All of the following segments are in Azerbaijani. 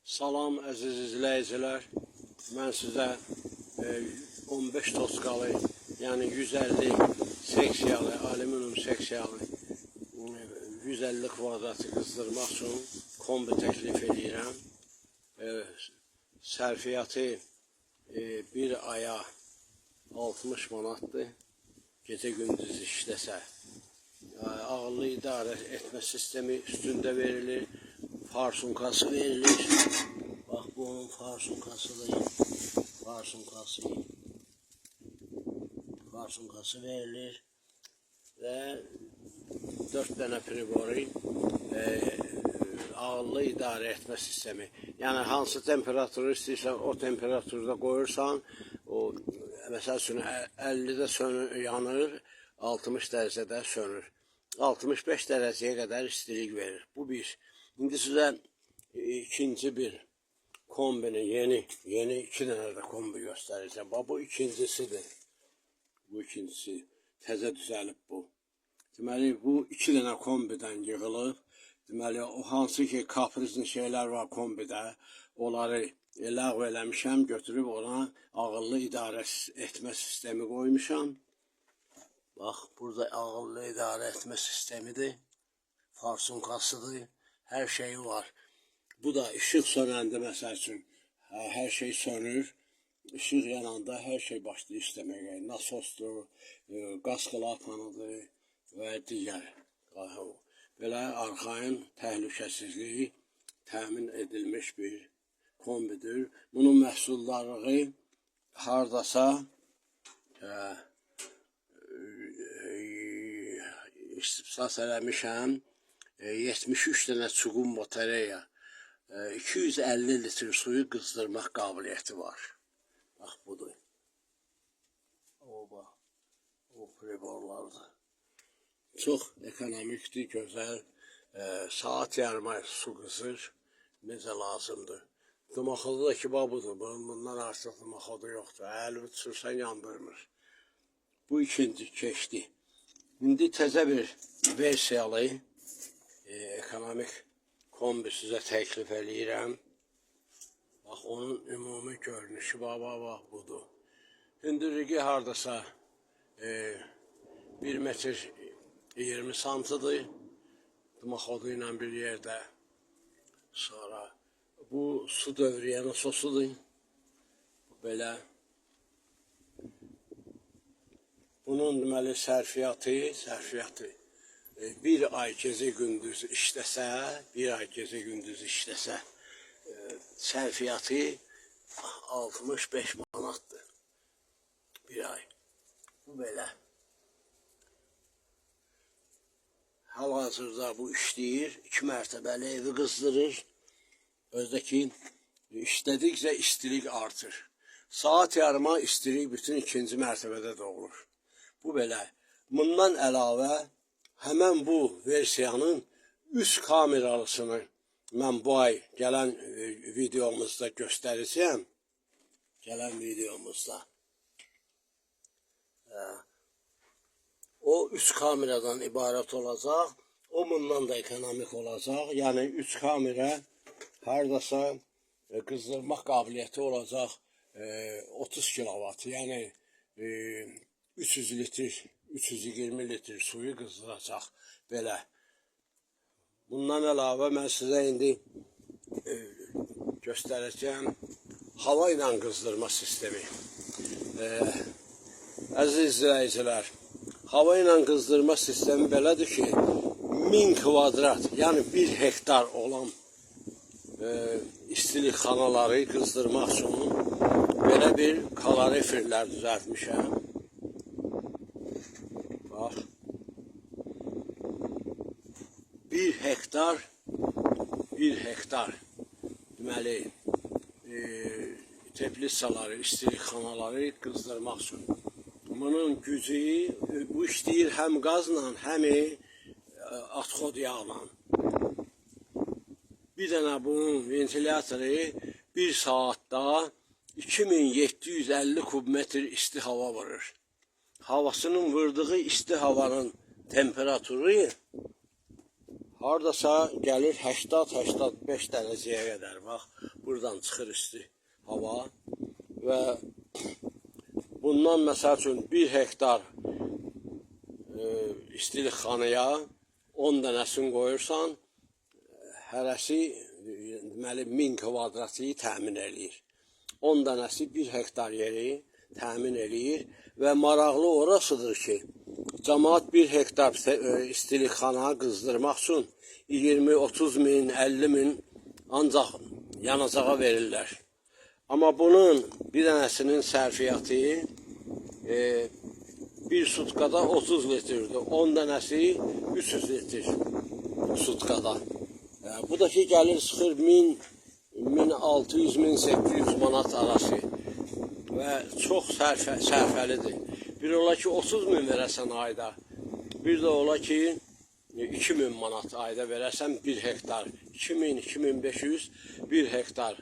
Salam əziz izləyicilər, mən sizə 15 toskalı, yəni 150 seksiyalı, alüminium seksiyalı 150 kvadratı qızdırmaq üçün kombi təklif edirəm. Sərfiyyatı bir aya 60 manatdır, gecə gündüz işləsə. Ağıllı idarə etmə sistemi üstündə verilir. Farsunkası verilir. Bak bu onun farsunkasıdır. Farsunkası verilir. Ve 4 tane priboru ağıllı idarə etmə sistemi. Yəni hansı temperaturu istəyirsən o temperaturda qoyursan, o məsəl üçün 50-də yanır, 60 dərəcədə sönür. 65 dərəcəyə qədər istilik verir. Bu bir. İndi sizə ikinci bir kombini, yeni 2 dənə də kombi göstərəcəm. Bu ikincisidir. Bu ikincisi təzə düzəlib bu. Deməli bu 2 dənə kombidən yığılıb. Deməli o hansı ki kaprizli şeylər var kombidə, onları ləğv eləmişəm, götürüb ona ağıllı idarə etmə sistemi qoymuşam. Bax, burada ağıllı idarə etmə sistemidir. Farsunkasıdır. Hər şeyi var. Bu da ışıq sönəndə məsəl üçün hər şey sönür. Işıq yananda hər şey başlayır işləməyə. Nasosdur, qaz klapanıdır və digər. Belə arxayın təhlükəsizliyi təmin edilmiş bir kombidir. Bunun məhsuldarlığı hardasa istifsas eləmişəm. 73 dənə çuqum batareya, 250 litr suyu qızdırmaq qabiliyyəti var. Bax budur. O priborlardır. Çox ekonomikdir, gözəl. Saat yarıma su qızır. Necə lazımdır. Damaxodu da ki, budur. Bundan artıq damaxodu yoxdur. Əli uçursan yandırmır. Bu ikinci keçdi. İndi təzə bir versiyalı ekonomik kombi sizə təklif eləyirəm. Bax, onun ümumi görünüşü, bax, budur. Hündürlüyü hardasa 1 metr 20 santıdır. Damaxodu ilə bir yerdə. Sonra bu su dövriyyə nasosudur. Belə. Bunun deməli sərfiyyatı bir ay gecə gündüz işləsə, sərfiyyatı 65 manatdır. Bir ay. Bu belə. Hal-hazırda bu işləyir, 2 mərtəbəli evi qızdırır. Özdəki işlədikcə istilik artır. Saat yarıma istilik bütün 2-ci mərtəbədə doğulur. Bu belə. Bundan əlavə həmən bu versiyanın üst kameralısını mən bu ay gələn videomuzda göstərəcəm. O üst kameradan ibarət olacaq. O bundan da ekonomik olacaq. Yəni 3 kamera hardasa qızdırmaq qabiliyyəti olacaq 30 kilovat. Yəni 300 litr, 320 litr suyu qızdıracaq. Belə. Bundan əlavə mən sizə indi göstərəcəm hava ilə qızdırma sistemi. Əziz izləyicilər, hava ilə qızdırma sistemi belədir ki, 1000 kvadrat, yəni 1 hektar olan istilik xanaları qızdırmaq üçün belə bir kaloriferlər düzəltmişəm. Bax. 1 hektar deməli teplitsaları, istilik xanaları qızdırmaq üçün. Bunun gücü, bu işləyir həm qazla, həm atxod yağla. Bir dənə bunun ventilyatoru 1 saatda 2750 kubmetr isti hava vurur. Havasının vurduğu isti havanın temperaturu hardasa gəlir 80-85 dərəcəyə qədər. Bax, buradan çıxır isti hava və bundan məsəl üçün 1 hektar istilik xanaya 10 dənəsini qoyursan, hərəsi deməli 1000 kvadratı təmin eləyir. 10 dənəsi 1 hektar yeri təmin eləyir və maraqlı orasıdır ki, cəmaat 1 hektar istilik xana qızdırmaq üçün 20-30 min, 50 min ancaq yanacağa verirlər. Amma bunun bir dənəsinin sərfiyyatı bir sutkada 30 litrdir. 10 dənəsi 300 litr sutkada. Bu da ki, gəlir çıxır 1600-1800 manat arası və çox sərfəlidir. Bir ola ki, 30 min verəsən ayda, bir də ola ki, 2000 manat ayda verəsən 1 hektar. 2000-2500 1 hektar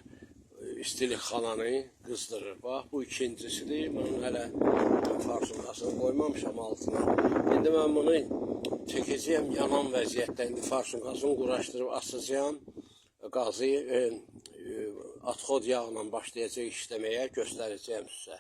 istilik xananı qızdırır. Bax, bu ikincisidir. Mən hələ farşunkasını qoymamışam altına. İndi mən bunu çəkəcəyəm yanan vəziyyətdə. İndi farşunkasını quraşdırıb asacağım. Qazı atxod yağla başlayacaq işləməyə, göstərəcəyim sizə.